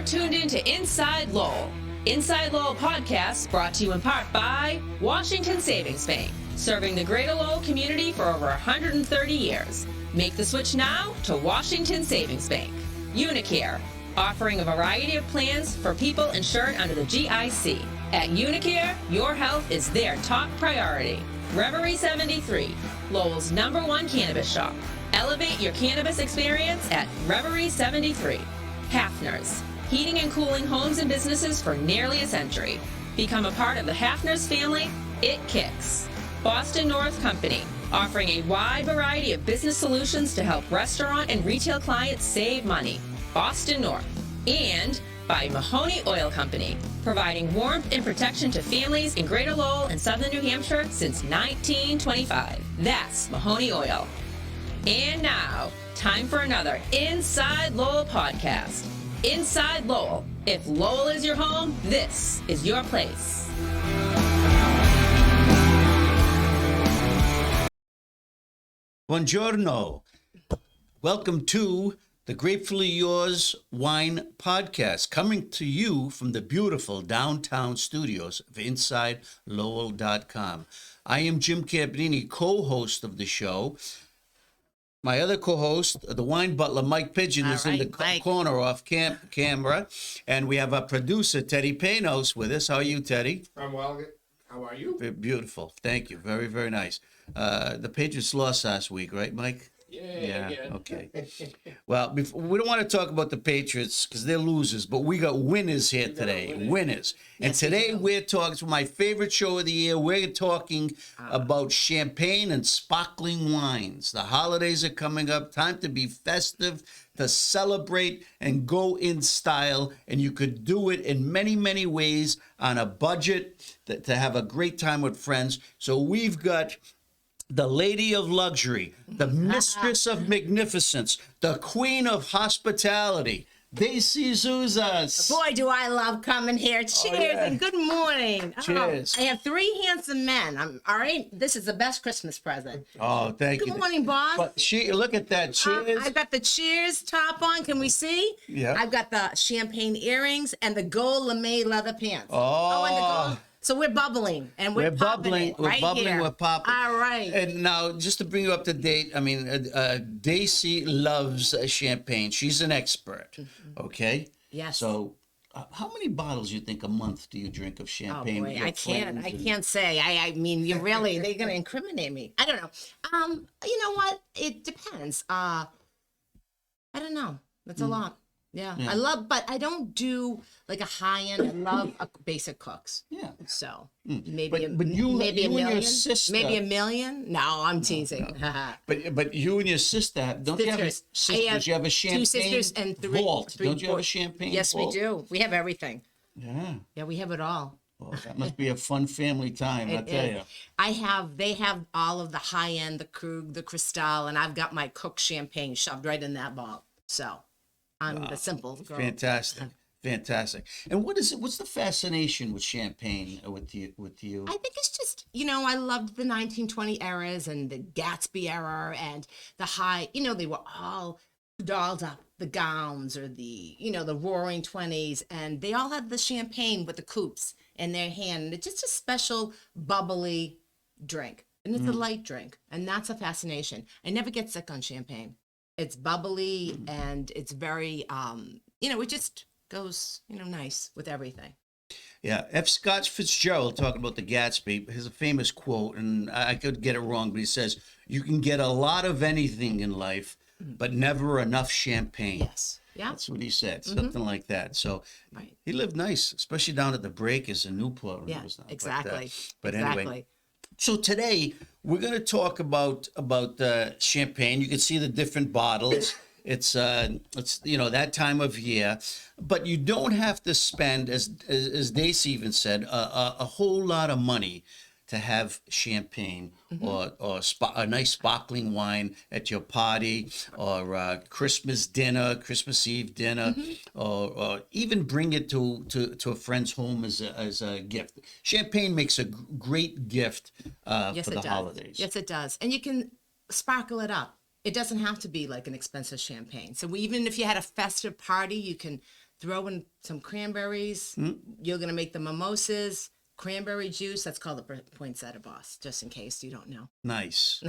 You're tuned in to Inside Lowell. Inside Lowell podcast brought to you in part by Washington Savings Bank, serving the greater Lowell community for over 130 years. Make the switch now to Washington Savings Bank. Unicare, offering a variety of plans for people insured under the GIC. At Unicare, your health is their top priority. Reverie 73, Lowell's #1 cannabis shop. Elevate your cannabis experience at Reverie 73. Hafner's, heating and cooling homes and businesses for nearly a century. Become a part of the Hafner's family. It kicks. Boston North Company, offering a wide variety of business solutions to help restaurant and retail clients save money. Boston North. And by Mahoney Oil Company, providing warmth and protection to families in Greater Lowell and Southern New Hampshire since 1925. That's Mahoney Oil. And now, time for another Inside Lowell podcast. Inside Lowell. If Lowell is your home, this is your place. Buongiorno. Welcome to the Gratefully Yours Wine Podcast, coming to you from the beautiful downtown studios of InsideLowell.com. I am Jim Campini, co-host of the show. My other co-host, the wine butler, Mike Pigeon, is in the corner off camera. And we have our producer, Teddy Panos, with us. How are you, Teddy? I'm well. How are you? Beautiful. Thank you. Very, very nice. The Patriots lost last week, right, Mike? Yeah. Okay. Well, we don't want to talk about the Patriots because they're losers, but we got winners here today. Winners. And today we're talking, it's my favorite show of the year. We're talking about champagne and sparkling wines. The holidays are coming up. Time to be festive, to celebrate and go in style. And you could do it in many, many ways on a budget to have a great time with friends. So we've got the lady of luxury, the mistress of magnificence, the queen of hospitality, Daisy Zuzas. Boy, do I love coming here. Cheers and good morning. Cheers. I have three handsome men. All right. This is the best Christmas present. Oh, thank you. Good morning, boss. But look at that. Cheers. I've got the cheers top on. Can we see? Yeah. I've got the champagne earrings and the gold lame leather pants. Oh. And the gold. So we're bubbling and we're bubbling. We're right bubbling. here. We're popping. All right. And now, just to bring you up to date, I mean, Daisy loves champagne. She's an expert. Okay. Yes. So, how many bottles you think a month do you drink of champagne? Oh boy, with your I can't friends? say. I mean, they're gonna incriminate me. I don't know. You know what? It depends. I don't know. That's a lot. Yeah. I love, but I don't do like a high end. I love a basic cooks. Yeah. So But maybe you a and your million. sister- Maybe a million. No, I'm teasing. But you and your sister, don't you have Sisters. sisters? I have You have a champagne two sisters and three vault. three Don't you have a boys. champagne Yes, vault? we do. We have everything. Yeah. Yeah, we have it all. Well, that must be a fun family time, I tell you. They have all of the high end, the Krug, the Cristal, and I've got my cooked champagne shoved right in that bottle. So I'm the simple girl. Fantastic. And what's the fascination with champagne with you? I think it's just, I loved the 1920 eras and the Gatsby era and the high, they were all dolled up, the gowns or the roaring 20s, and they all had the champagne with the coupes in their hand. And it's just a special bubbly drink. And it's a light drink. And that's a fascination. I never get sick on champagne. It's bubbly and it's very, it just goes, nice with everything. Yeah, F. Scott Fitzgerald talking about the Gatsby has a famous quote, and I could get it wrong, but he says, "You can get a lot of anything in life, but never enough champagne." Yes. Yeah. That's what he said, something like that. So Right. he lived nice, especially down at the Breakers in Newport. Yeah, exactly. But exactly. anyway. So today we're going to talk about champagne. You can see the different bottles. It's that time of year, but you don't have to spend, as Daisy even said, a whole lot of money to have champagne or a nice sparkling wine at your party or Christmas Eve dinner, or even bring it to a friend's home as a gift. Champagne makes a great gift Yes, for it the does. holidays. Yes, it does. And you can sparkle it up. It doesn't have to be like an expensive champagne. So even if you had a festive party, you can throw in some cranberries. You're gonna make the mimosas, cranberry juice. That's called the poinsettia, boss. Just in case you don't know. Nice.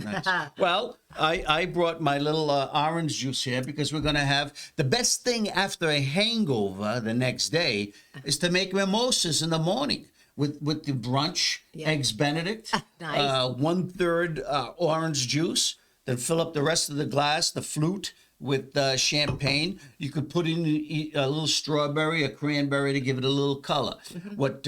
Well, I brought my little orange juice here because we're going to have the best thing after a hangover the next day is to make mimosas in the morning with the brunch, eggs Benedict, Nice. 1/3 orange juice, then fill up the rest of the glass, the flute, with champagne. You could put in a little strawberry, a cranberry to give it a little color. What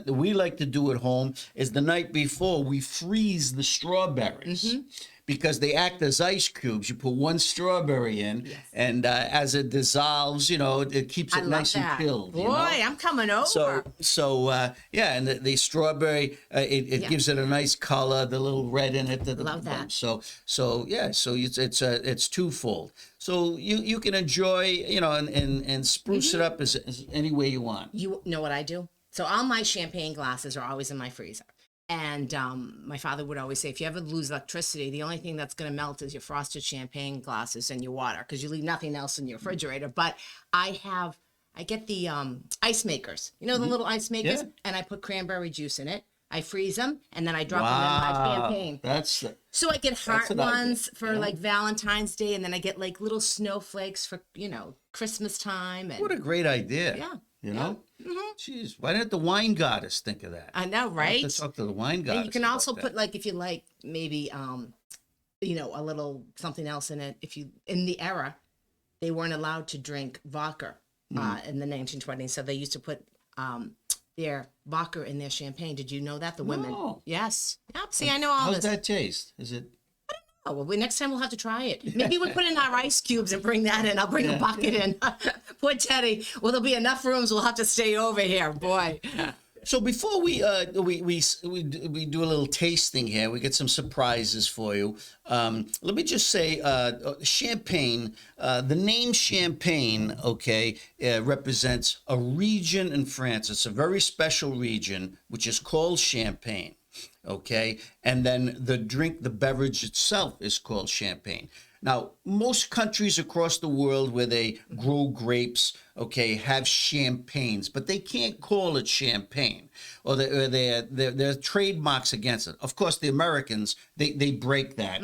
we like to do at home is the night before we freeze the strawberries. Because they act as ice cubes. You put one strawberry in, and as it dissolves, it keeps it nice and chilled. Boy, I'm coming over. Yeah, and the strawberry, it gives it a nice color, the little red in it. Love that. So it's twofold. So you can enjoy, and spruce it up as any way you want. You know what I do? So all my champagne glasses are always in my freezer. And my father would always say, if you ever lose electricity, the only thing that's going to melt is your frosted champagne glasses and your water, because you leave nothing else in your refrigerator. But I get the ice makers, the little ice makers, and I put cranberry juice in it. I freeze them, and then I drop them in my champagne. So I get heart ones for like Valentine's Day, and then I get like little snowflakes for, Christmas time. And What a great idea. Yeah. You know? Jeez, why didn't the wine goddess think of that? I know, right? Let's talk to the wine goddess. And you can about also that. put, like, if you like, maybe a little something else in it. In the era, they weren't allowed to drink vodka in the 1920s, so they used to put their vodka in their champagne. Did you know that? The women. No. Yes. Yep. See, I know all How's this. that taste? Is it? Oh, well, next time we'll have to try it. Maybe we'll put in our ice cubes and bring that in. I'll bring a bucket in. Poor Teddy. Well, there'll be enough rooms. We'll have to stay over here. Boy. So before we do a little tasting here, we get some surprises for you. Let me just say, Champagne. The name Champagne, represents a region in France. It's a very special region which is called Champagne. Okay, and then the beverage itself is called champagne. Now, most countries across the world where they grow grapes, have champagnes, but they can't call it champagne, or there are trademarks against it. Of course, the Americans, they break that,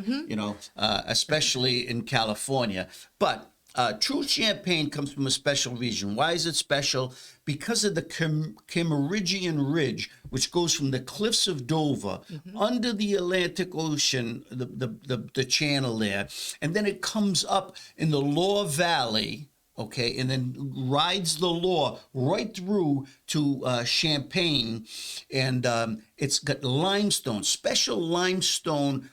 especially in California. But true champagne comes from a special region. Why is it special? Because of the Kimmeridgian Ridge, which goes from the cliffs of Dover under the Atlantic Ocean, the channel there, and then it comes up in the Loire Valley, and then rides the Loire right through to Champagne, and it's got limestone, special limestone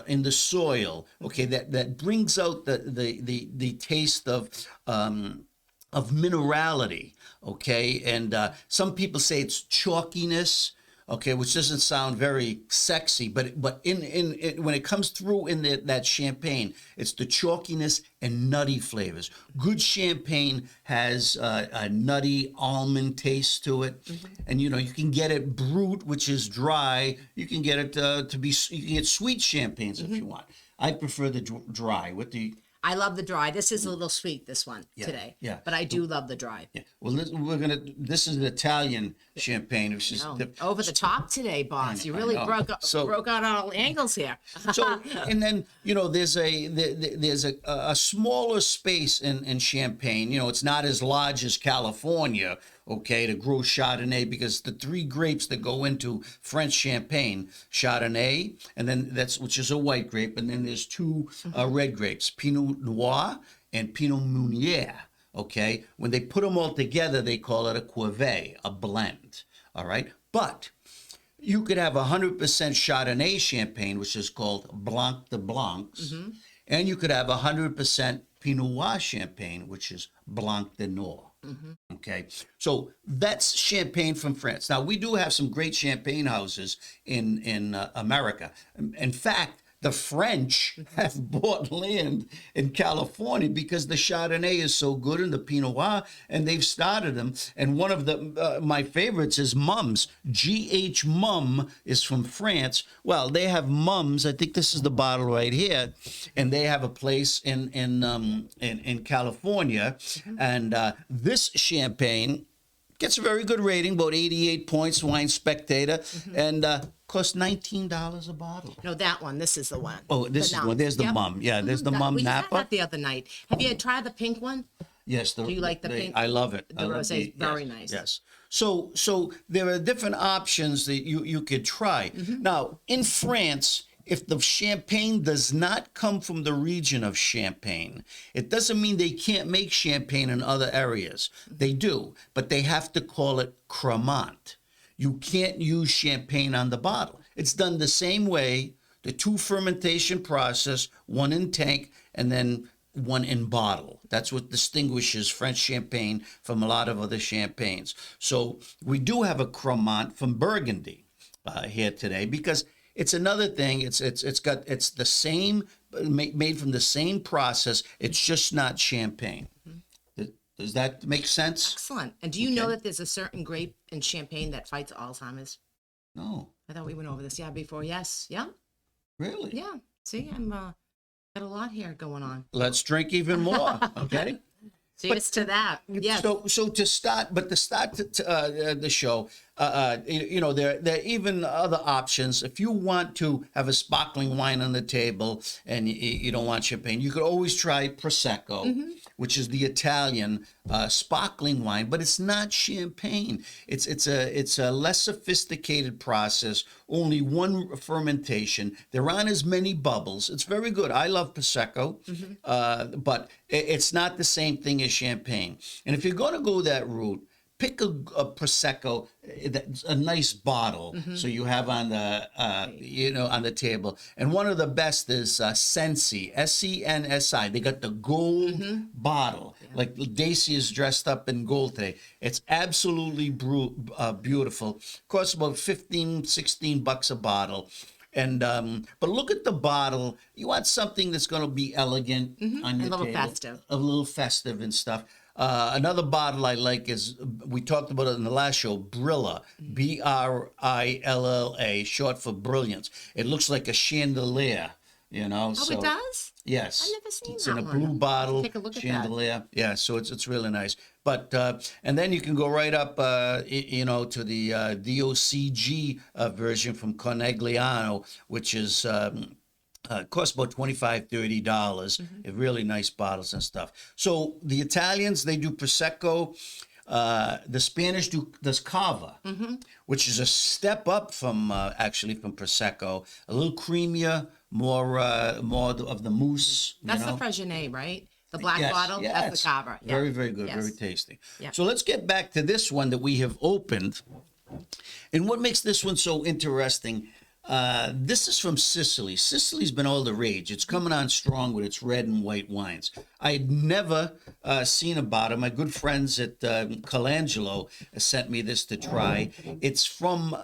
in the soil, that brings out the taste of minerality, and some people say it's chalkiness, which doesn't sound very sexy, but in when it comes through in that champagne, it's the chalkiness and nutty flavors. Good champagne has a nutty almond taste to it, and you can get it brut, which is dry. You can get it you can get sweet champagnes if you want. I prefer the dry with the. I love the dry. This is a little sweet, this one, today. Yeah. But I do love the dry. Yeah. Well, this is an Italian champagne, which is Over the top today, boss. You really broke out all angles here. So, and then there's a smaller space in Champagne. It's not as large as California, to grow Chardonnay, because the three grapes that go into French Champagne, Chardonnay, and then which is a white grape, and then there's two red grapes, Pinot Noir and Pinot Meunier. When they put them all together, they call it a cuvée, a blend. All right, but you could have 100% Chardonnay champagne, which is called Blanc de Blancs, and you could have 100% Pinot Noir champagne, which is Blanc de Noir. So that's champagne from France. Now, we do have some great champagne houses in America. In fact, the French have bought land in California because the Chardonnay is so good and the Pinot Noir, and they've started them. And one of the my favorites is Mums. GH Mum is from France. Well, they have Mums. I think this is the bottle right here, and they have a place in California, and this champagne gets a very good rating, about 88 points, Wine Spectator, and costs $19 a bottle. No, that one. This is the one. Oh, this is the one. There's the Mum. Yeah, there's the Mum We just had Napa. that the other night. Have you tried the pink one? Yes. Do you like the pink? I love it. The I love rosé is very yes, nice. Yes. So there are different options that you could try. Now, in France, if the champagne does not come from the region of Champagne, it doesn't mean they can't make champagne in other areas. They do, but they have to call it Cremant. You can't use champagne on the bottle. It's done the same way, the 2 fermentation process, 1 in tank and then 1 in bottle. That's what distinguishes French champagne from a lot of other champagnes. So we do have a Cremant from Burgundy here today because it's another thing. It's the same, made from the same process. It's just not champagne. Does that make sense? Excellent. And do you know that there's a certain grape in Champagne that fights Alzheimer's? No, I thought we went over this before. Yes. Yeah. really. Yeah. See, I'm got a lot here going on. Let's drink even more. Okay. Cheers to that. Yes. So to start the show, there are even other options. If you want to have a sparkling wine on the table and you don't want champagne, you could always try Prosecco, which is the Italian sparkling wine, but it's not champagne. It's a less sophisticated process. Only 1 fermentation. There aren't as many bubbles. It's very good. I love Prosecco, but it's not the same thing as champagne. And if you're going to go that route, pick a Prosecco, a nice bottle, so you have on the on the table. And one of the best is Sensi, SENSI. They got the gold bottle, like Daisy is dressed up in gold today. It's absolutely beautiful. Costs about $15-16 a bottle. And but look at the bottle. You want something that's going to be elegant on your table, festive, a little festive and stuff. Another bottle I like is, we talked about it in the last show, Brilla, Brilla, short for brilliance. It looks like a chandelier, Oh, so, it does? Yes. I've never seen it's that in a one. blue bottle, Take a look at chandelier. Yeah, so it's really nice. But and then you can go right up, to the DOCG version from Conegliano, which is costs about $25-30. Really nice bottles and stuff. So the Italians, they do Prosecco. The Spanish does Cava, which is a step up from Prosecco. A little creamier, more of the mousse. That's the Freixenet, right? The black bottle. Yes. That's the Cava. Yeah. Very, very good. Yes. Very tasty. Yeah. So let's get back to this one that we have opened. And what makes this one so interesting, this is from Sicily. Sicily's been all the rage. It's coming on strong with its red and white wines. I had never seen about it. My good friends at Colangelo sent me this to try. It's from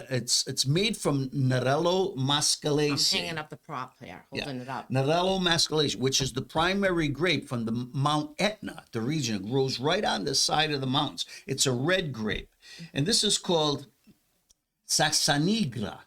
it's made from Nerello Mascalese. I'm hanging up the prop here, holding it up. Nerello Mascalese, which is the primary grape from the Mount Etna, the region. It grows right on the side of the mountains. It's a red grape. And this is called Sassanigra.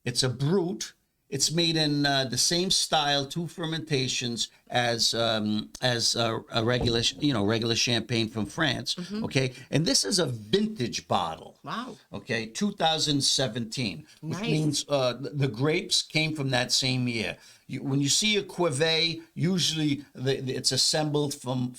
It's a brut. It's made in the same style, 2 fermentations as a regular champagne from France. Okay, and this is a vintage bottle. Wow. Okay, 2017, which Nice. means the grapes came from that same year. When you see a cuvee, usually it's assembled from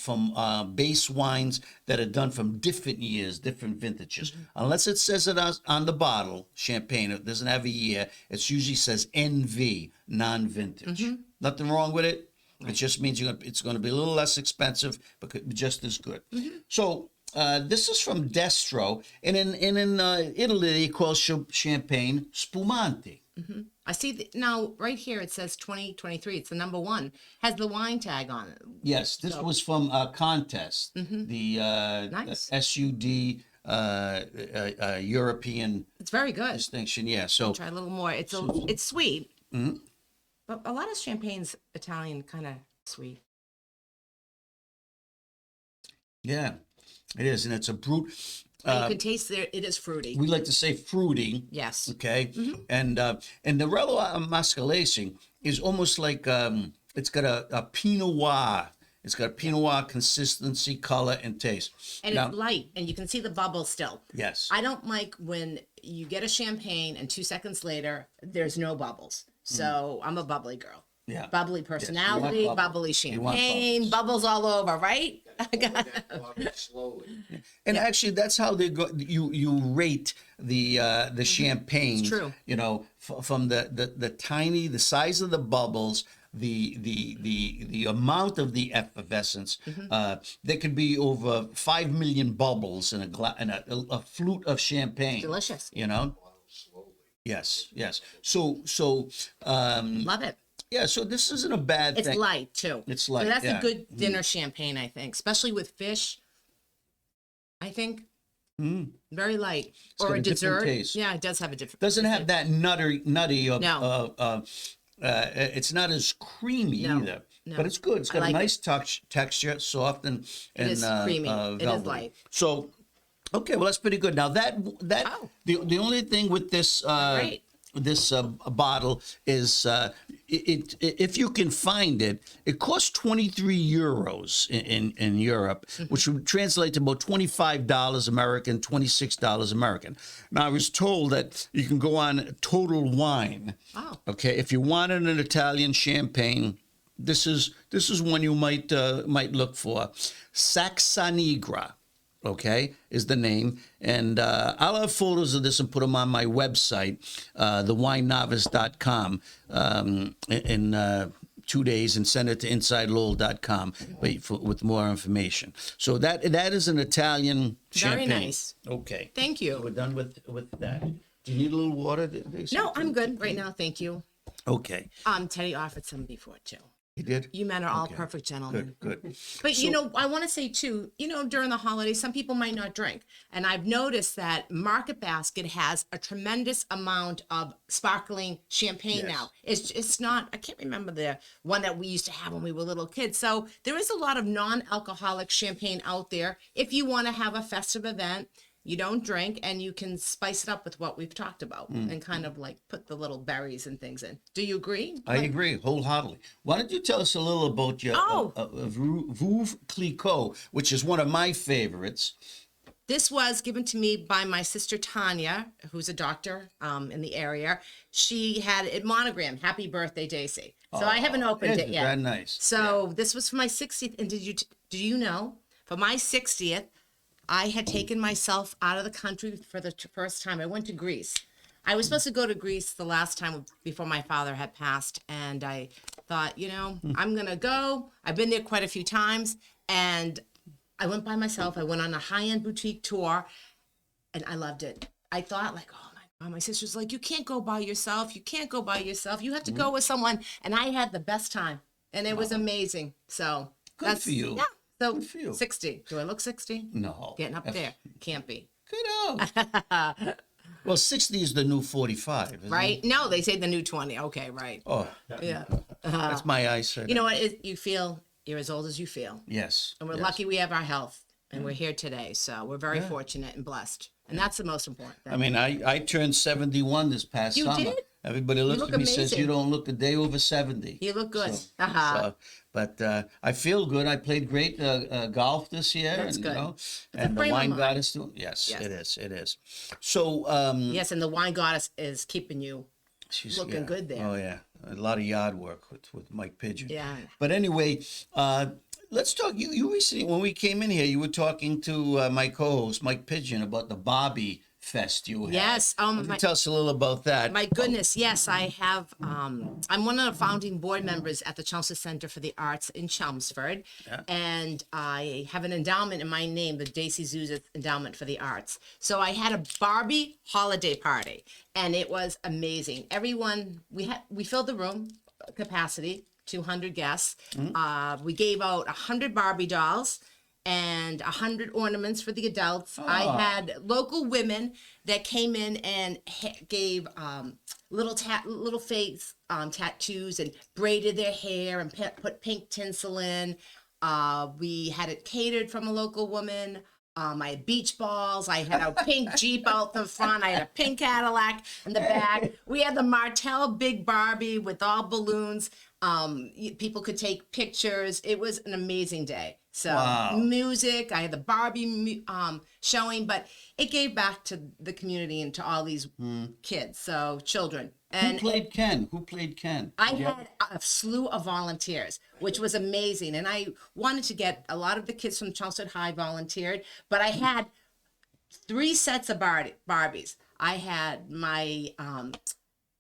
base wines that are done from different years, different vintages. Unless it says it on the bottle, champagne, it doesn't have a year. It usually says NV, non-vintage. Nothing wrong with it. It just means it's going to be a little less expensive, but just as good. So this is from Destro, and in Italy they call champagne spumante. I see now right here it says 2023. It's the number 1. Has the wine tag on it. Yes, this was from Contest, the Nice. SUD European It's very good. distinction. Yeah, so Try a little more. It's sweet. But a lot of champagne's Italian, kind of sweet. Yeah, it is, and it's a brute. And you can taste there. It is fruity. We like to say fruity. Yes. Okay, and the Rello Mascalese is almost like it's got a Pinot Noir. It's got a Pinot Noir consistency, color, and taste. And Now- it's light, and you can see the bubbles still. Yes. I don't like when you get a champagne and 2 seconds later there's no bubbles. So I'm a bubbly girl. Yeah. Bubbly personality, bubbles. bubbly You want champagne, bubbles all over, right? Slowly. And actually, that's how they go. You rate the champagne. It's true. You know, from the tiny, the size of the bubbles, the amount of the effervescence. There could be over 5 million bubbles in a flute of champagne. Delicious. You know. Yes. Yes. So Love it. yeah. So this isn't a bad It's thing. light too. It's So light, that's yeah. a good dinner champagne, I think, especially with fish. I think very light or got a a different dessert. taste. Yeah, it does have a different. Doesn't have that nutty of No. it's not as creamy No, either, no. but it's good. It's got I a like nice texture, soft and is creamy. It is velvety. light. So, okay, well that's pretty good. Now that Oh. the only thing with this Great. this bottle is if you can find it, it costs 23 euros in Europe, which would translate to about $25 American, $26 American. Now I was told that you can go on Total Wine. Oh. Okay, if you wanted an Italian champagne, this is one you might look for. Saxanigra. Okay, is the name. And I'll have photos of this and put them on my website, thewinenovice.com, in 2 days, and send it to InsideLowell.com with more information. So that is an Italian Very champagne. nice. Okay. Thank you. We're done with that. Do you need a little water? Daisy? No, I'm good right now. Thank you. Okay. Teddy offered some before too. You did? You men are all Okay. perfect gentlemen. Good. But I want to say too, during the holidays, some people might not drink. And I've noticed that Market Basket has a tremendous amount of sparkling champagne Yes. now. It's not, I can't remember the one that we used to have when we were little kids. So there is a lot of non-alcoholic champagne out there. If you want to have a festive event, you don't drink, and you can spice it up with what we've talked about and kind of like put the little berries and things in. Do you agree? I agree wholeheartedly. Why don't you tell us a little about your Veuve Clicquot, which is one of my favorites. This was given to me by my sister Tanya, who's a doctor in the area. She had it monogrammed, "Happy Birthday, Daisy." So I haven't opened Isn't it yet. that nice? So this was for my 60th. And do you know, for my 60th, I had taken myself out of the country for the first time. I went to Greece. I was supposed to go to Greece the last time before my father had passed. And I thought, I'm going to go. I've been there quite a few times. And I went by myself. I went on a high-end boutique tour, and I loved it. I thought, like, oh my God, my sister's like, you can't go by yourself. You can't go by yourself. You have to go with someone. And I had the best time, and it was amazing. So Good for you. Yeah. So Good for you. 60. Do I look 60? No. Getting up there. Can't be. Good out. Well, 60 is the new 45, isn't Right? it? No, they say the new 20. Okay, right. Oh, Yeah. that's my eyesight. You know what? You feel you're as old as you feel. Yes. And we're yes. lucky we have our health, and we're here today. So we're very fortunate and blessed. And that's the most important thing. I mean, I turned 71 this past You summer. did? Everybody looks look at me and says, amazing. you don't look a day over 70. You look good. So, but I feel good. I played great golf this year. That's and, good. And the frame of wine mind. goddess too. Yes, Yes. it is. It is. So Yes, and the wine goddess is keeping you. she's looking good there. Oh yeah, a lot of yard work with Mike Pigeon. Yeah. But anyway, let's talk. You recently, when we came in here, you were talking to my co-host Mike Pigeon about the Barbie Fest you had. Yes. Why don't you tell us a little about that. My goodness, yes, I have. I'm one of the founding board members at the Chelmsford Center for the Arts in Chelmsford, and I have an endowment in my name, the Daisy Zuzith Endowment for the Arts. So I had a Barbie holiday party, and it was amazing. Everyone, we filled the room capacity, 200 guests. We gave out 100 Barbie dolls and 100 ornaments for the adults. I had local women that came in and gave little face tattoos and braided their hair and put pink tinsel in. We had it catered from a local woman. I had beach balls. I had a pink Jeep out the front. I had a pink Cadillac in the back. We had the Martell Big Barbie with all balloons. People could take pictures. It was an amazing day. So Wow. music. I had the Barbie showing, but it gave back to the community and to all these kids, so children. Who And played Ken? Who played Ken? I had a slew of volunteers, which was amazing. And I wanted to get a lot of the kids from Chelmsford High volunteered, but I had 3 sets of Barbies. I had my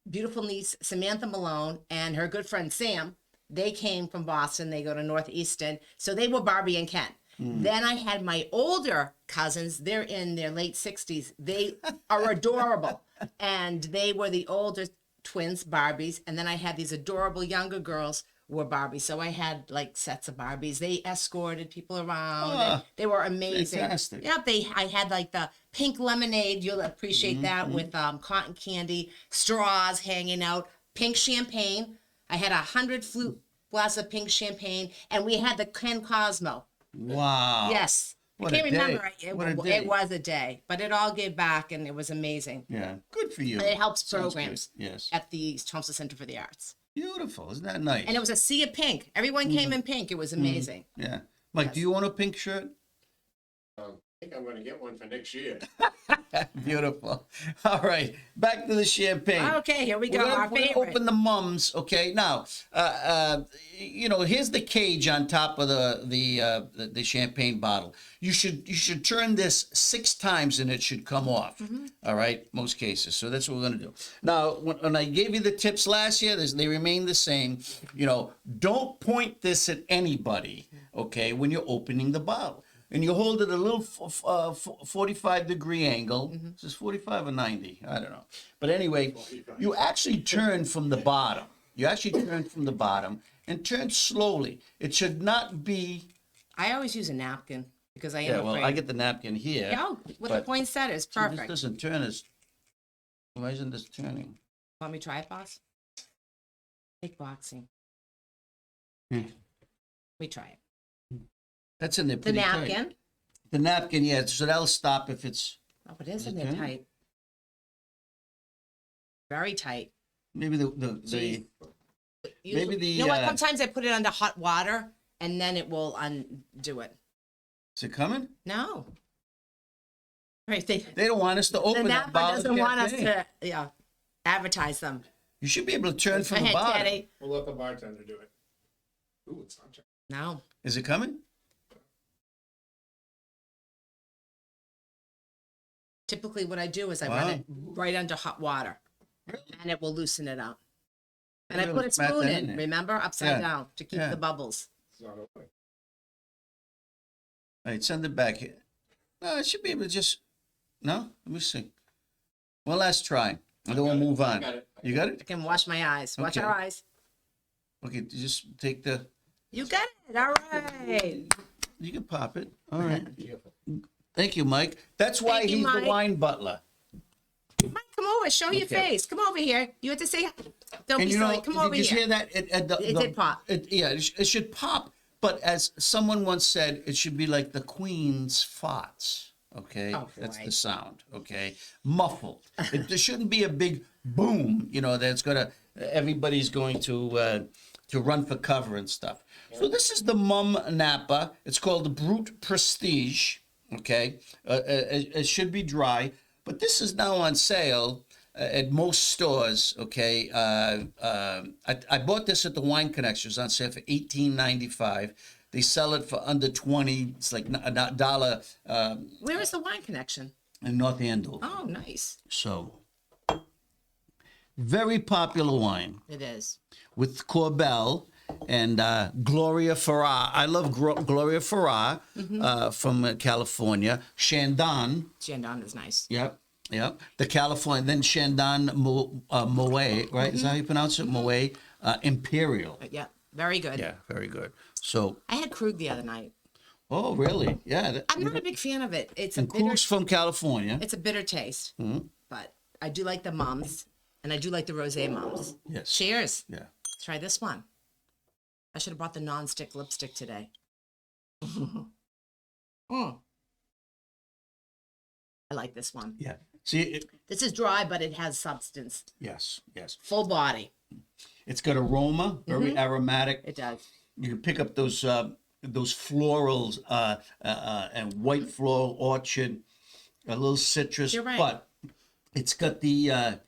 beautiful niece, Samantha Malone, and her good friend, Sam. They came from Boston. They go to Northeastern. So they were Barbie and Ken. Then I had my older cousins. They're in their late 60s. They are adorable. And they were the older twins, Barbies. And then I had these adorable younger girls who were Barbies. So I had like sets of Barbies. They escorted people around. And they were amazing. Fantastic. Yep. I had like the pink lemonade. You'll appreciate that with cotton candy, straws hanging out, pink champagne. I had 100 flute glass of pink champagne, and we had the Ken Cosmo. Wow. Yes. What I can't a day. remember. What a day. It was a day, but it all gave back, and it was amazing. Yeah. Good for you. And it helps Sounds programs good. Yes. at the Chelmsford Center for the Arts. Beautiful. Isn't that nice? And it was a sea of pink. Everyone came in pink. It was amazing. Yeah. Mike, do you own a pink shirt? I think I'm gonna get one for next year. Beautiful. All right. Back to the champagne. Okay, here we go. We're gonna, Our we're gonna favorite. open the mums. Okay. Now, here's the cage on top of the champagne bottle. You should turn this 6 times and it should come off. Mm-hmm. All right. Most cases. So that's what we're gonna do. Now, when I gave you the tips last year, they remain the same. Don't point this at anybody. Okay. When you're opening the bottle. And you hold it a little 45-degree angle. Is this 45 or 90? I don't know. But anyway, you actually turn from the bottom. And turn slowly. It should not be. I always use a napkin because I am Yeah, well, afraid. I get the napkin here. Yeah, with the but- poinsettias, See, perfect. This doesn't turn as. Why isn't this turning? Want me to try it, boss? Kickboxing. Hmm. We try it. That's in there The pretty tight. napkin. The napkin, yeah. So that'll stop if it's Oh, it is in it there turning? tight. Very tight. maybe the Jeez. Maybe the, You know what? uh, Sometimes I put it under hot water and then it will undo it. is it coming? No. Right. They, They don't want us to the open that NAPA bottle of doesn't want us champagne. to advertise them. You should be able to turn Go from the ahead, bottom. Teddy. We'll let the bartender do it. Ooh, it's not. No. Is it coming? Typically what I do is I Wow. run it right under hot water and it will loosen it up. And I Maybe put a we'll smack spoon that in in, there. remember? Upside Yeah. down to keep Yeah. the bubbles. It's not open. All right, send it back here. No, I should be able to just. No? Let me see. One last try, and then we'll move on. got it. You got I it? can wash my eyes. Watch Okay. our eyes. Okay, just take the. You got it. All right. You can pop it. All right. Beautiful. Thank you, Mike. That's why Thank you, he's the Mike. wine butler. Mike, come over. Show your Okay. face. Come over here. You have to say, don't And be you silly. know, Come did over you here. hear that? It did pop. It should pop. But as someone once said, it should be like the Queen's farts. Okay, Oh, that's boy. the sound. Okay, muffled. There shouldn't be a big boom. That's gonna. Everybody's going to run for cover and stuff. So this is the Mum Napa. It's called the Brut Prestige. Okay, it should be dry, but this is now on sale at most stores. Okay, I bought this at the Wine Connection. It was on sale for $18.95. They sell it for under $20. It's like a dollar Where is the wine connection? in North Andover. Oh, nice. So, very popular wine It is. with Corbel and Gloria Ferrar. I love Gloria Ferrar from California. Chandon. Chandon is nice. Yep. The California. Then Chandon Moet, right? Is that how you pronounce it? Moet Imperial. But yeah, very good. Yeah, very good. So, I had Krug the other night. oh, really? Yeah. I'm not a big fan of it. It's a And bitter. Krug's from California. It's a bitter taste, Mm-hmm. but I do like the mums. And I do like the rosé mums. Yes. Cheers. Yeah. Try this one. I should have brought the non-stick lipstick today. Mm. I like this one. Yeah. See, This is dry, but it has substance. yes, yes. Full body. It's got aroma, very aromatic. It does. You can pick up those florals and white floral orchard, a little citrus. You're right. But it's got the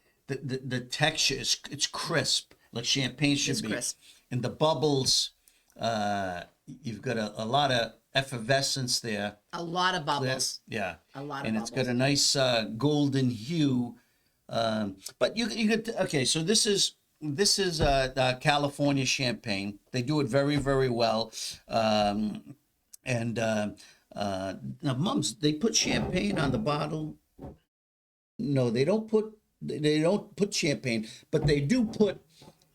texture. It's crisp, like champagne should It's be. crisp. And the bubbles, you've got a lot of effervescence there. A lot of bubbles. Yeah. A lot of And bubbles. it's got a nice golden hue. But you could, okay, so this is California champagne. They do it very, very well. Now, mums, they put champagne on the bottle. No, they don't put champagne, but they do put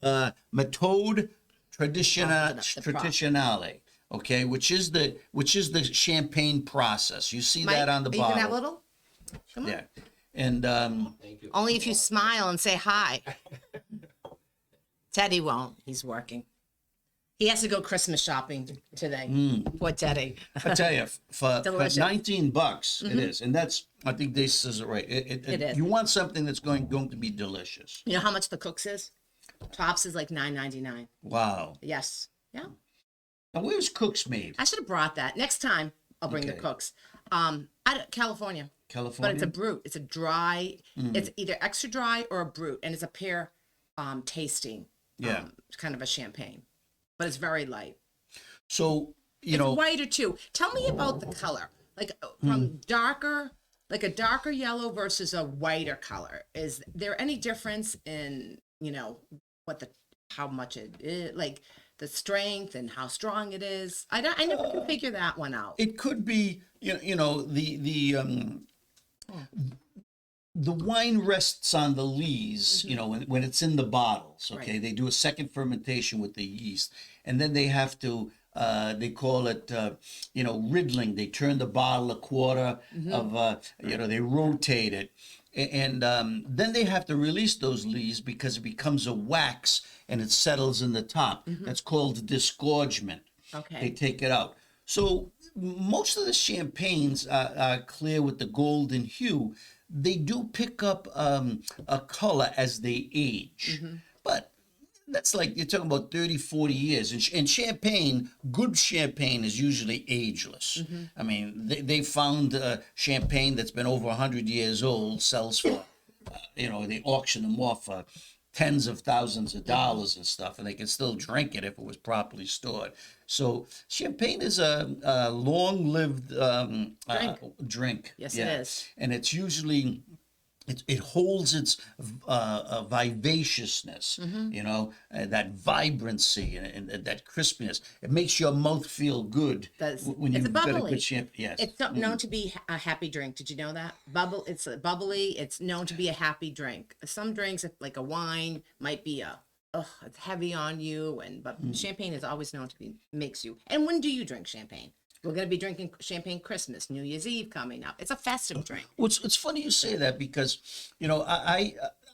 Méthode Traditionale, okay, which is the champagne process. You see that on the are you gonna have a bottle. little? Come on. Yeah. And Only if you smile and say hi. Teddy won't. He's working. He has to go Christmas shopping today. Poor Teddy. I tell you, for Delicious. $19, it is, and that's, I think this is it right. It is. You want something that's going to be delicious. You know how much the Cooks is? Tops is like $9.99. Wow. Yes. Yeah. Now, where's Cook's made? I should have brought that. Next time I'll bring the Okay. Cooks. California. But California. it's a brut. It's a dry. It's either extra dry or a brut, and it's a pear tasting. Yeah. It's kind of a champagne, but it's very light. So you It's know, whiter too. Tell me about the color, like from darker, like a darker yellow versus a whiter color. Is there any difference in how much it is, like the strength and how strong it is? I never can figure that one out. it could be the wine rests on the lees, when it's in the bottles. Okay, Right. they do a second fermentation with the yeast, and then they have to. They call it, riddling. They turn the bottle a quarter of, they rotate it, and then they have to release those lees because it becomes a wax and it settles in the top. That's called disgorgement. Okay. They take it out. So most of the champagnes are clear with the golden hue. They do pick up a color as they age, but that's like you're talking about 30, 40 years. And champagne, good champagne is usually ageless. I mean, they found champagne that's been over 100 years old sells for, they auction them off for tens of thousands of dollars and stuff, and they can still drink it if it was properly stored. So champagne is a long-lived drink. Yes, it is. And it's usually it holds its vivaciousness, that vibrancy and that crispiness. It makes your mouth feel good when It's you've got a bubbly. good champagne. Yes. It's known to be a happy drink. Did you know that? It's bubbly. It's known to be a happy drink. Some drinks, like a wine, might be it's heavy on you, but champagne is always known to makes you. And when do you drink champagne? We're going to be drinking champagne Christmas, New Year's Eve coming up. It's a festive drink. Well, it's funny you say that because,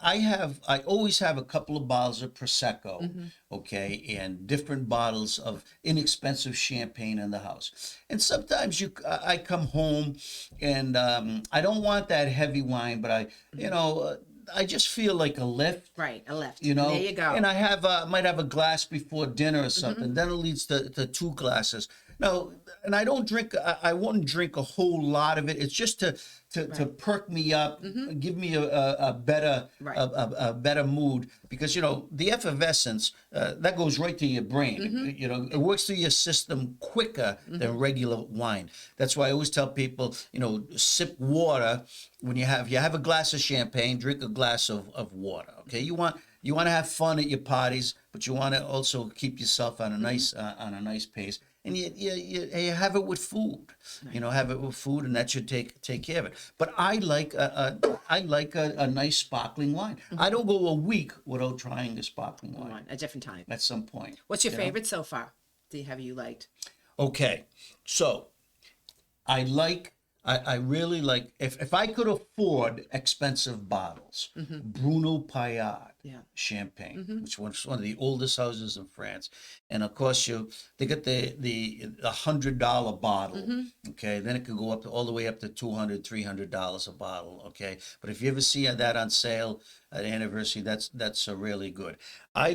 I always have a couple of bottles of Prosecco, okay, and different bottles of inexpensive champagne in the house. And sometimes I come home and I don't want that heavy wine, but I just feel like a lift. Right, a lift. There you go. And I might have a glass before dinner or something. Then it leads to 2 glasses. No, and I don't drink. I wouldn't drink a whole lot of it. It's just to perk me up, give me a better a better mood because the effervescence that goes right to your brain. It works through your system quicker than regular wine. That's why I always tell people, sip water when you have a glass of champagne. Drink a glass of water. Okay, you want to have fun at your parties, but you want to also keep yourself on a nice pace. And you have it with food, have it with food, and that should take care of it. But I like a nice sparkling wine. I don't go a week without trying a sparkling wine A different time. at some point. What's your favorite so far? Have you liked? Okay, so I like I really like, if I could afford expensive bottles, Bruno Paillard Yeah. champagne, which was one of the oldest houses in France. And of course they get the $100 bottle. Okay. Then it could go up to all the way up to $200, $300 a bottle. Okay. But if you ever see that on sale at anniversary, that's a really good. I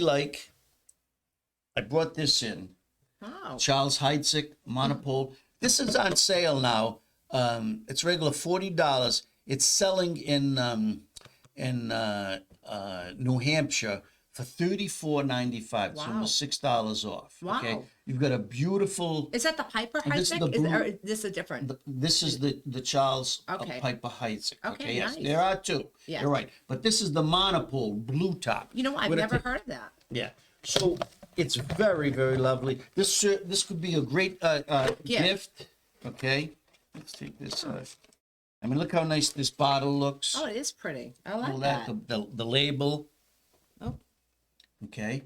brought this in. Oh. Charles Heidsieck Monopole. This is on sale now. It's regular $40. It's selling in New Hampshire for $34.95. It's Wow. almost $6 off. Okay, Wow. you've got a beautiful. Is that the Piper This is the Heidsieck? blue- Or is this a different? This is the Charles Okay. Piper Heidsieck. Okay, yes, nice. there are two. Yes. You're right, but this is the Monopole blue top. You know, I've with a never tip. heard of that. Yeah. So it's very, very lovely. This could be a great gift. Okay. Let's take this. I mean, look how nice this bottle looks. Oh, it is pretty. I like All that. the label. Oh. Okay.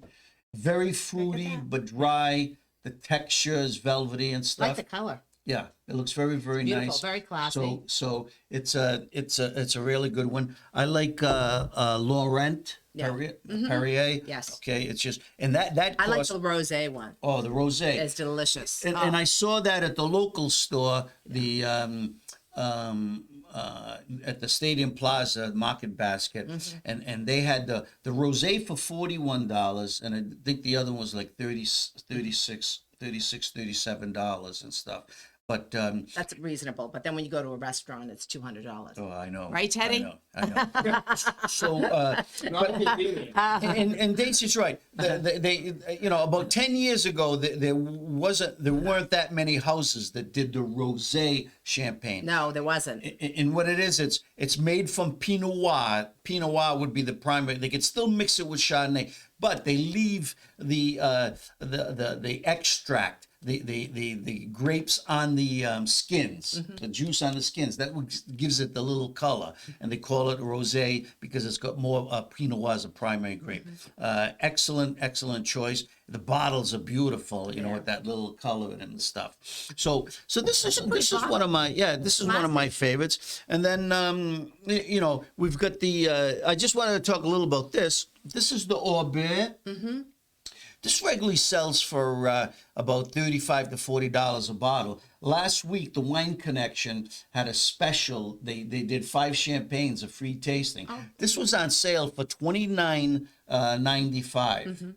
Very fruity but dry. The texture is velvety and I like stuff. the color. Yeah, it looks very, very Beautiful, nice. very classy. So it's a really good one. I like Laurent Yeah. Perrier. Yes. Okay, it's just and that I like costs, the rosé one. oh, the rosé. It's delicious. And I saw that at the local store, the at the Stadium Plaza Market Basket, and they had the rosé for $41, and I think the other one was like $37 and stuff. But That's reasonable. But then when you go to a restaurant, it's $200. oh, I know. Right, Teddy? I know. So, Not convenient. and Daisy's right. They about 10 years ago, there weren't that many houses that did the rosé champagne. No, there wasn't. And what it is, it's made from Pinot Noir. Pinot Noir would be the primary. They could still mix it with Chardonnay, but they leave the extract, the grapes on the skins, the juice on the skins. That gives it the little color, and they call it rosé because it's got more Pinot Noir as a primary grape. Excellent choice. The bottles are beautiful, with that little color and stuff. So this is one of my one of my favorites. And then we've got the. I just wanted to talk a little about this. This is the Orbit. This regularly sells for about $35 to $40 a bottle. Last week, the Wine Connection had a special. They did 5 champagnes, a free tasting. Oh. This was on sale for $29.95.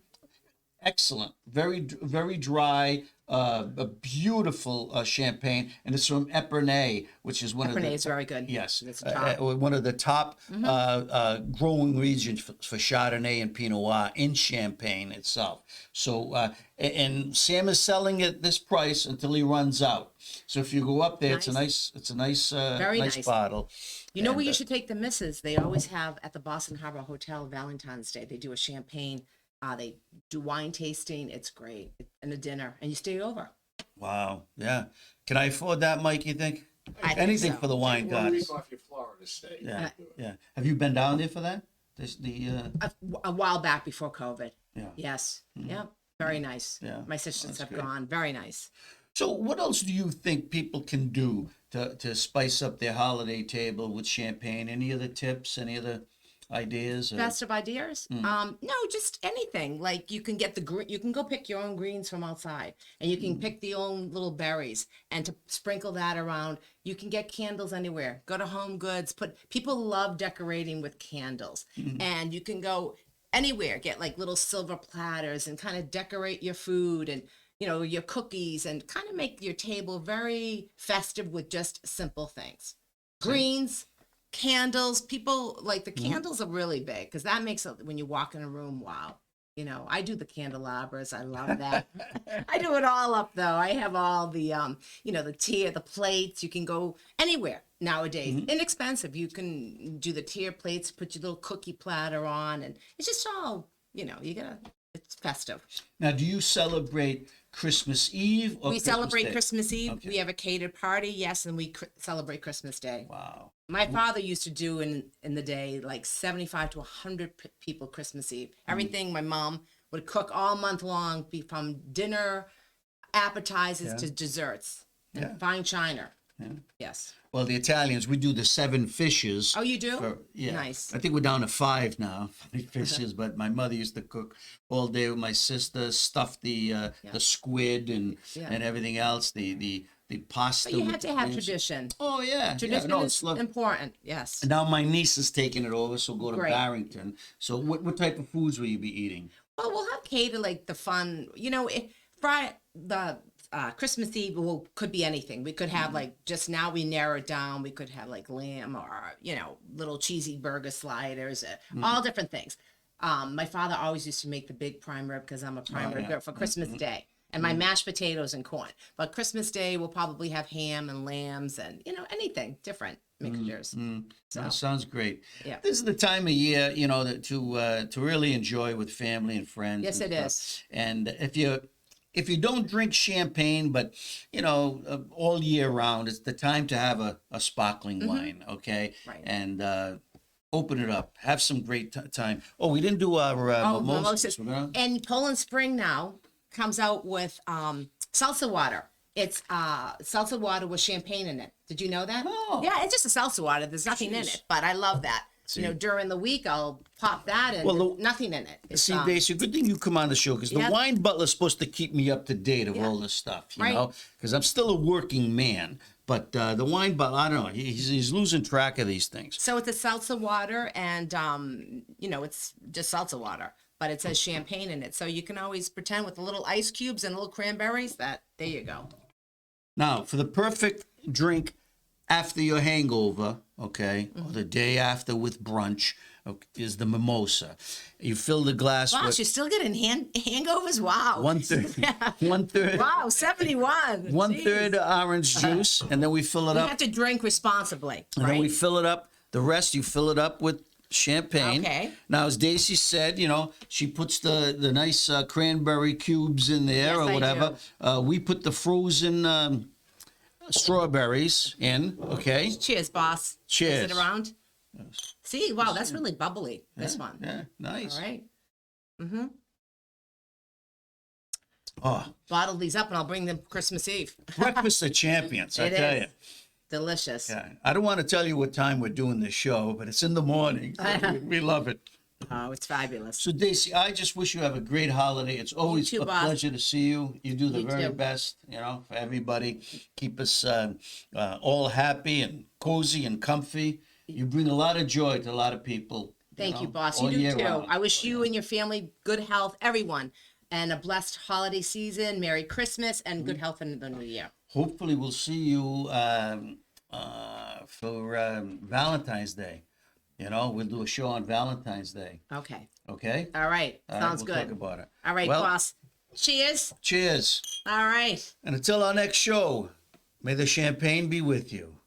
Excellent, very very dry, a beautiful champagne, and it's from Epernay, which is one of the. Epernay is very good. Yes, It's top. one of the top growing regions for Chardonnay and Pinot Noir in Champagne itself. So, and Sam is selling at this price until he runs out. So if you go up there, it's a nice Very nice. bottle. You know And, where you should take the misses? They always have at the Boston Harbor Hotel Valentine's Day. They do a champagne. They do wine tasting. It's great. And a dinner. And you stay over. Wow, yeah. Can I afford that, Mike? You think? I think Anything so. for the wine 1 goddess. week off your Florida stay. Yeah, yeah. Have you been down there for that? A while back before COVID. Yeah. Yes. Yep. Very nice. Yeah, My sisters have great. gone. Very nice. So, what else do you think people can do to spice up their holiday table with champagne? Any other tips? Any other ideas? Or- Best of ideas? No, just anything. Like you can get you can go pick your own greens from outside, and you can pick the own little berries, and to sprinkle that around. You can get candles anywhere. Go to Home Goods. People love decorating with candles, and you can go anywhere. Get like little silver platters and kind of decorate your food and your cookies, and kind of make your table very festive with just simple things. Greens. Candles, people like the candles are really big because that makes it when you walk in a room, wow. I do the candelabras. I love that. I do it all up though. I have all the the tier, the plates. You can go anywhere nowadays. Inexpensive. You can do the tier plates, put your little cookie platter on, and it's just all, it's festive. Now, do you celebrate Christmas Eve or We celebrate Day? Christmas Eve. Okay. We have a catered party, yes, and we celebrate Christmas Day. Wow. My father used to do in the day like 75 to 100 people Christmas Eve. Everything my mom would cook all month long, be from dinner, appetizers to desserts, and fine china. Yes. Well, the Italians, we do the 7 fishes. Oh, you do? Yeah. Nice. I think we're down to 5 now, 5 fishes. But my mother used to cook all day with my sister, stuff the squid and Yeah. and everything else. The pasta. But you with have to the have things. tradition. Oh yeah, Tradition no, is it's lovely. important. Yes. And now my niece is taking it over, so we'll go to Great. Barrington. So what type of foods will you be eating? Well, we'll have cater like the fun. The Christmas Eve could be anything. We could have like just now we narrow it down. We could have like lamb or little cheesy burger sliders, all different things. My father always used to make the big prime rib because I'm a prime rib girl for Christmas Day. And my mashed potatoes and corn. But Christmas Day, we'll probably have ham and lambs and, anything, different mixtures. So, That sounds great. Yeah. This is the time of year, to really enjoy with family and friends. Yes, and it stuff. is. And if you don't drink champagne, but all year round, it's the time to have a sparkling wine, okay? Right. And open it up, have some great time. Oh, we didn't do our mimosas. mimosas. We're gonna- And Poland Spring now comes out with salsa water. It's salsa water with champagne in it. Did you know that? Oh. Yeah, it's just a salsa water. There's nothing in Jeez. it, but I love that. See. During the week, I'll pop that and Well, there's nothing in it. It's, See, Daisy, good thing you come on the show because Yeah. the wine butler's supposed to keep me up to date of Yeah. all this stuff, you Right. know, because I'm still a working man. But the wine butler, I don't know, he's losing track of these things. So it's a salsa water, and it's just salsa water, but it says champagne in it. So you can always pretend with the little ice cubes and little cranberries that there you go. Now, for the perfect drink after your hangover, okay, or the day after with brunch, is the mimosa. You fill the glass Wow, with you're still getting hangovers. Wow. 1/3, Yeah. 1/3, Wow, 71. 1/3 Jeez. orange juice, and then we fill it You up. have to drink responsibly, And then we right? fill it up. The rest you fill it up with champagne. Okay. Now, as Daisy said, she puts the nice cranberry cubes in there Yes, or I whatever. We put the frozen strawberries in. Okay. Cheers, boss. Cheers. Is it around? See, wow, that's really bubbly, this one. Yeah. Nice. All right. Oh, Bottle these up and I'll bring them Christmas Eve. breakfast of champions. I It tell is. you. Delicious. Yeah. I don't want to tell you what time we're doing this show, but it's in the morning. We love it. Oh, it's fabulous. So, Daisy, I just wish you have a great holiday. It's always too, a boss. pleasure to see you. You do the You very too. best, for everybody. Keep us all happy and cozy and comfy. You bring a lot of joy to a lot of people. Thank you, know, boss. all You do year too. round. I wish you and your family good health, everyone, and a blessed holiday season. Merry Christmas and good health in the new year. Hopefully, we'll see you for Valentine's Day. We'll do a show on Valentine's Day. Okay. Okay? All right. All right, Sounds we'll good. talk about it. All right, Well, boss. Cheers. Cheers. All right. And until our next show, may the champagne be with you.